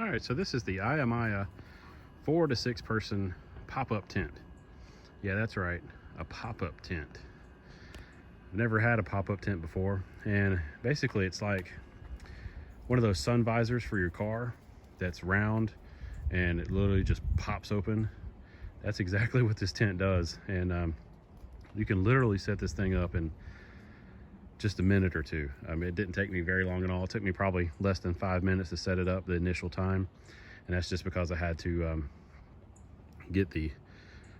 All right, so this is the Ayamaya 4 to 6 person pop-up tent. Yeah, that's right, a pop-up tent. I've never had a pop-up tent before, and basically it's like one of those sun visors for your car that's round and it literally just pops open. That's exactly what this tent does, and you can literally set this thing up in just a minute or two. It didn't take me very long at all. It took me probably less than 5 minutes to set it up the initial time, and that's just because I had to get the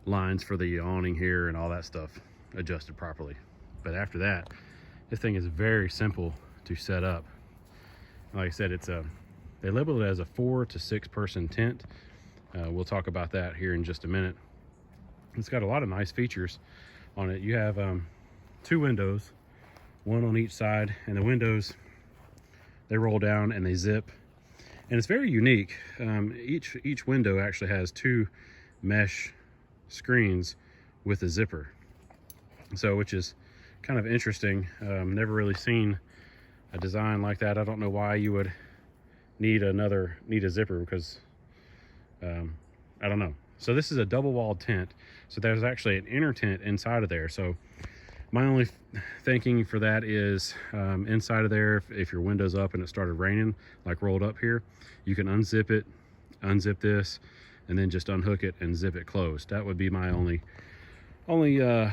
lines for the awning here and all that stuff adjusted properly. But after that, this thing is very simple to set up. Like I said, it's they label it as a 4 to 6 person tent. We'll talk about that here in just a minute. It's got a lot of nice features on it. You have 2 windows, one on each side, and the windows, they roll down and they zip, and it's very unique. Each window actually has 2 mesh screens with a zipper, so which is kind of interesting. Never really seen a design like that. I don't know why you would need a zipper, because I don't know. So this is a double walled tent, so there's actually an inner tent inside of there. So my only thinking for that is inside of there, if your window's up and it started raining, like rolled up here, you can unzip it, unzip this, and then just unhook it and zip it closed. That would be my only I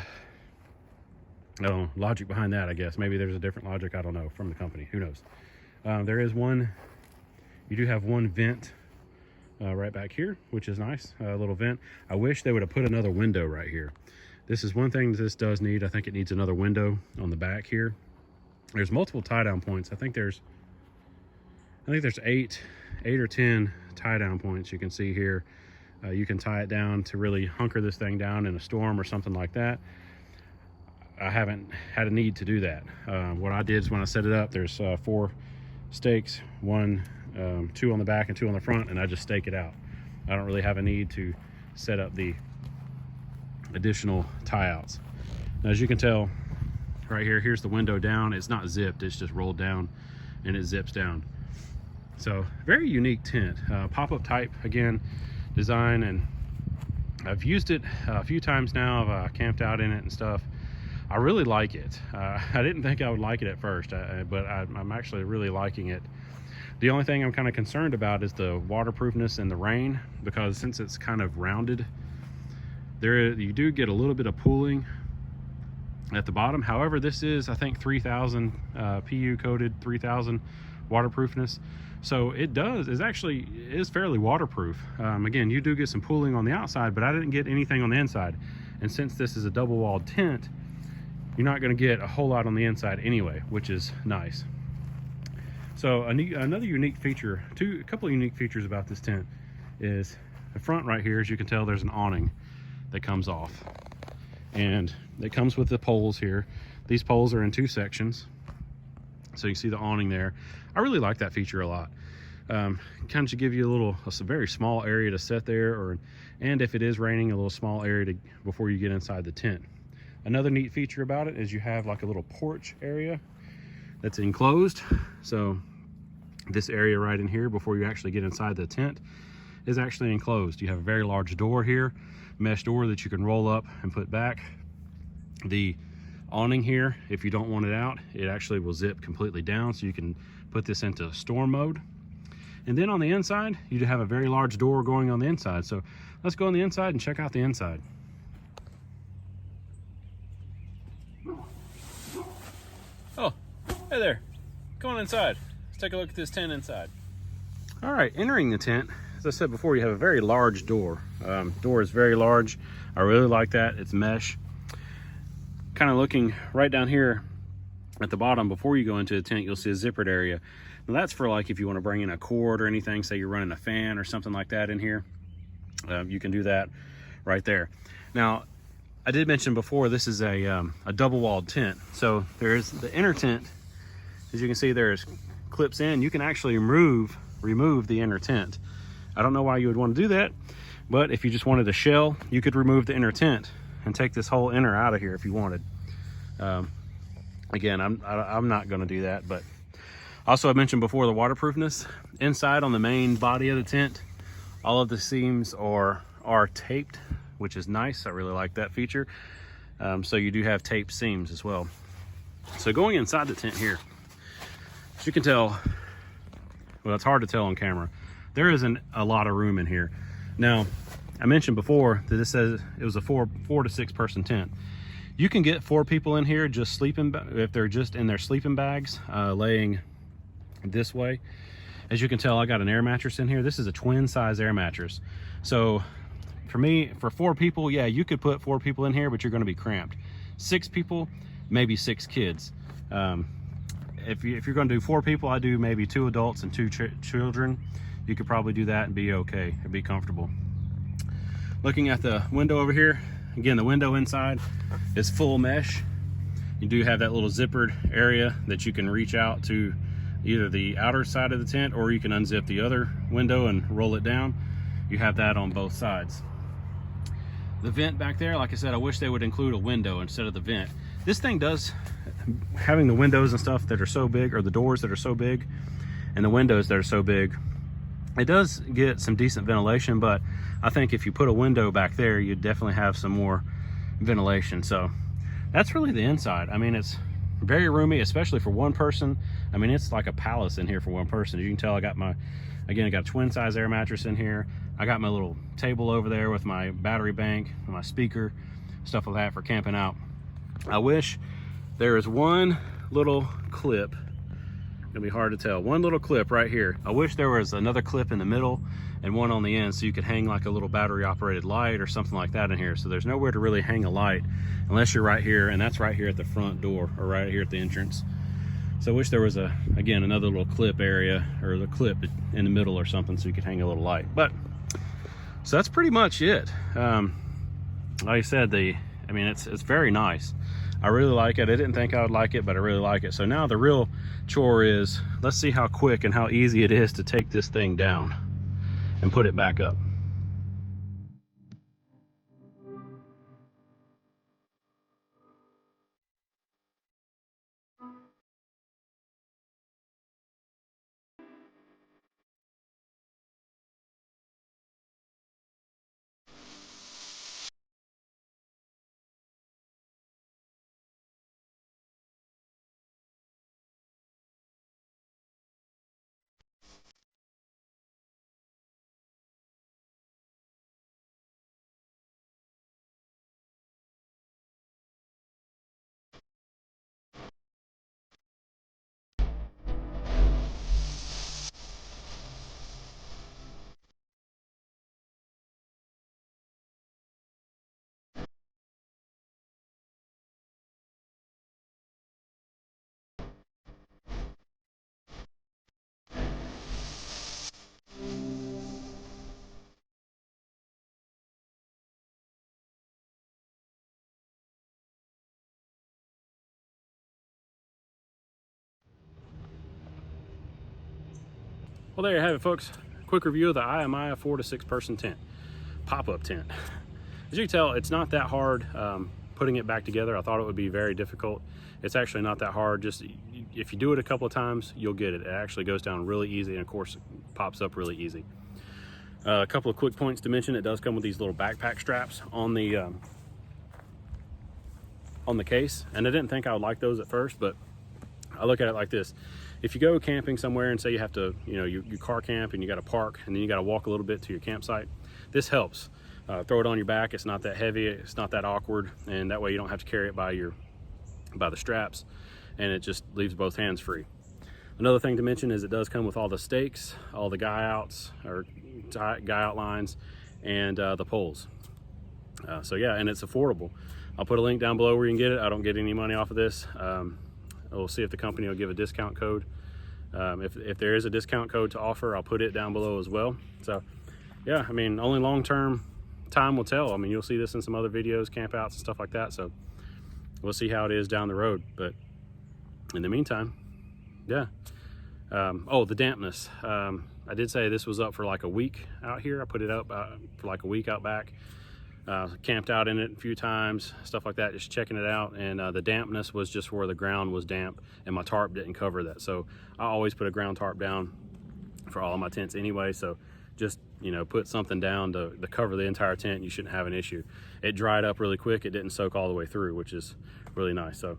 don't know, logic behind that, I guess. Maybe there's a different logic, I don't know, from the company, who knows. There is one, you do have one vent right back here, which is nice, a little vent. I wish they would have put another window right here. This is one thing that this does need. I think it needs another window on the back here. There's multiple tie down points. I think there's 8 or 10 tie down points you can see here. You can tie it down to really hunker this thing down in a storm or something like that. I haven't had a need to do that. What I did is, when I set it up, there's 4 stakes, 2 on the back and 2 on the front, and I just stake it out. I don't really have a need to set up the additional tie outs. Now, as you can tell right here, here's the window down. It's not zipped, it's just rolled down and it zips down. So very unique tent, pop-up type again design, and I've used it a few times now. I've camped out in it and stuff. I really like it. I didn't think I would like it at first, but I'm actually really liking it. The only thing I'm kind of concerned about is the waterproofness in the rain, because since it's kind of rounded, you do get a little bit of pooling at the bottom. However, this is, I think, 3000 PU coated, 3000 waterproofness, so it is fairly waterproof. Again, you do get some pooling on the outside, but I didn't get anything on the inside, and since this is a double walled tent, you're not going to get a whole lot on the inside anyway, which is nice. So another unique feature, a couple of unique features about this tent is the front right here. As you can tell, there's an awning that comes off, and it comes with the poles here. These poles are in 2 sections, so you see the awning there. I really like that feature a lot. Kind of give you a very small area to sit there, and if it is raining, a little small area before you get inside the tent. Another neat feature about it is you have like a little porch area that's enclosed. So this area right in here before you actually get inside the tent is actually enclosed. You have a very large door here, mesh door, that you can roll up and put back. The awning here, if you don't want it out, it actually will zip completely down, so you can put this into storm mode. And then on the inside, you have a very large door going on the inside. So let's go on the inside and check out the inside. Oh, hey there, come on inside. Let's take a look at this tent inside. All right, entering the tent, as I said before, you have a very large door. Door is very large. I really like that. It's mesh. Kind of looking right down here at the bottom before you go into the tent, you'll see a zippered area. Now that's for like if you want to bring in a cord or anything, say you're running a fan or something like that in here, you can do that right there. Now, I did mention before, this is a double walled tent. So there's the inner tent. As you can see, there's clips in. You can actually remove the inner tent. I don't know why you would want to do that, but if you just wanted a shell, you could remove the inner tent and take this whole inner out of here if you wanted. Again, I'm not going to do that, but Also, I mentioned before the waterproofness. Inside on the main body of the tent, all of the seams are taped, which is nice. I really like that feature. So you do have taped seams as well. So going inside the tent here, as you can tell, well, it's hard to tell on camera, there isn't a lot of room in here. Now, I mentioned before that this says it was a four to six person tent. You can get 4 people in here just sleeping, if they're just in their sleeping bags, laying this way. As you can tell, I got an air mattress in here. This is a twin size air mattress. So for me, for 4 people, yeah, you could put 4 people in here, but you're going to be cramped. 6 people, maybe 6 kids. If you're going to do 4 people, I do maybe 2 adults and 2 children. You could probably do that and be okay and be comfortable. Looking at the window over here, again, the window inside is full mesh. You do have that little zippered area that you can reach out to either the outer side of the tent, or you can unzip the other window and roll it down. You have that on both sides. The vent back there, like I said, I wish they would include a window instead of the vent. This thing does, having the windows and stuff that are so big, or the doors that are so big, and the windows that are so big, it does get some decent ventilation, but I think if you put a window back there, you'd definitely have some more ventilation. So that's really the inside. I mean, it's very roomy, especially for one person. I mean, it's like a palace in here for one person. As you can tell, I got my, again, I got a twin size air mattress in here. I got my little table over there with my battery bank, my speaker, stuff like that for camping out. I wish there is one little clip. Gonna be hard to tell. One little clip right here. I wish there was another clip in the middle and one on the end, so you could hang like a little battery operated light or something like that in here. So there's nowhere to really hang a light unless you're right here, and that's right here at the front door, or right here at the entrance. So I wish there was again, another little clip area, or the clip in the middle or something, so you could hang a little light. But so that's pretty much it. Like I said, I mean, it's very nice. I really like it. I didn't think I would like it, but I really like it. So now the real chore is, let's see how quick and how easy it is to take this thing down and put it back up. Well, there you have it, folks. Quick review of the Ayamaya 4 to 6 person tent, pop-up tent. As you can tell, it's not that hard putting it back together. I thought it would be very difficult. It's actually not that hard. Just if you do it a couple of times, you'll get it. It actually goes down really easy, and of course, it pops up really easy. A couple of quick points to mention: it does come with these little backpack straps on the case, and I didn't think I would like those at first, but I look at it like this. If you go camping somewhere and say you have to, you car camp and you got to park and then you got to walk a little bit to your campsite, this helps. Throw it on your back. It's not that heavy. It's not that awkward, and that way you don't have to carry it by the straps, and it just leaves both hands free. Another thing to mention is it does come with all the stakes, all the guy outs or guy out lines, and the poles. So yeah, and it's affordable. I'll put a link down below where you can get it. I don't get any money off of this. We'll see if the company will give a discount code. If there is a discount code to offer, I'll put it down below as well. So yeah, I mean, only long-term time will tell. I mean, you'll see this in some other videos, campouts and stuff like that. So we'll see how it is down the road. But in the meantime, yeah. Oh, the dampness. I did say this was up for like a week out here. I put it up for like a week out back. Camped out in it a few times, stuff like that, just checking it out. And the dampness was just where the ground was damp and my tarp didn't cover that. So I always put a ground tarp down for all of my tents anyway. So just, you know, put something down to cover the entire tent and you shouldn't have an issue. It dried up really quick. It didn't soak all the way through, which is really nice. So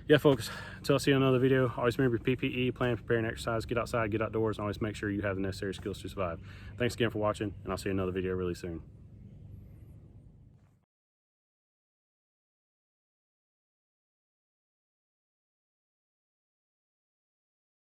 yeah, folks, until I see you in another video, always remember your PPE, plan, prepare, and exercise. Get outside, get outdoors, and always make sure you have the necessary skills to survive. Thanks again for watching, and I'll see you in another video really soon.